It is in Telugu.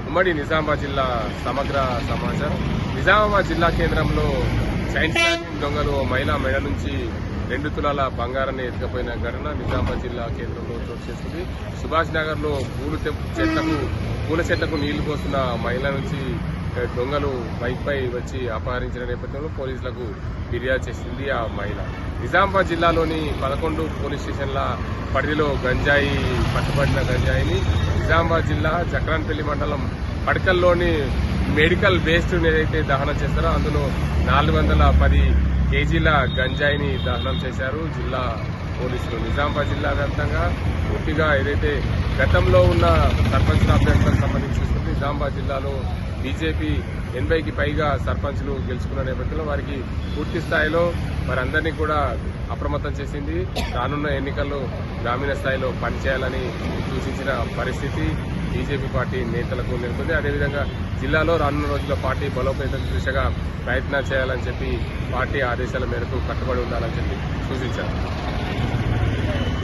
ఉమ్మడి నిజామాబాద్ జిల్లా సమగ్ర సమాచారం. నిజామాబాద్ జిల్లా కేంద్రంలో సైన్స్ మ్యాగజిన్ దొంగలు మహిళా మెడ నుంచి 2 తులాల బంగారాన్ని ఎత్తుకుపోయిన ఘటన నిజామాబాద్ జిల్లా కేంద్రంలో చోటు చేసుకుంది. సుభాష్ నగర్ లో పూల చెట్లకు నీళ్లు పోస్తున్న మహిళ నుంచి దొంగలు బైక్ పై వచ్చి అపహరించిన నేపథ్యంలో పోలీసులకు ఫిర్యాదు చేసింది ఆ మహిళ. నిజామాబాద్ జిల్లాలోని 11 పోలీస్ స్టేషన్ల పరిధిలో గంజాయి పట్టుబడిన గంజాయిని నిజామాబాద్ జిల్లా జక్రాన్పల్లి మండలం పడకల్లోని మెడికల్ వేస్ట్ ఏదైతే దహనం చేస్తారో అందులో 410 కేజీల గంజాయిని దహనం చేశారు జిల్లా పోలీసులు. నిజామాబాద్ జిల్లా వ్యాప్తంగా పూర్తిగా ఏదైతే గతంలో ఉన్న సర్పంచ్ అభ్యర్థులకు సంబంధించి చూసుకుంటే నిజామాబాద్ జిల్లాలో బీజేపీ 80కి పైగా సర్పంచ్లు గెలుచుకున్న నేపథ్యంలో వారికి పూర్తి స్థాయిలో వారందరినీ కూడా అప్రమత్తం చేసింది. రానున్న ఎన్నికల్లో గ్రామీణ స్థాయిలో పనిచేయాలని సూచించిన పరిస్థితి బీజేపీ పార్టీ నేతలకు నెలకొంది. అదేవిధంగా జిల్లాలో రానున్న రోజుల్లో పార్టీ బలోపేతం దిశగా ప్రయత్నాలు చేయాలని చెప్పి పార్టీ ఆదేశాల మేరకు కట్టుబడి ఉండాలని చెప్పి సూచించారు.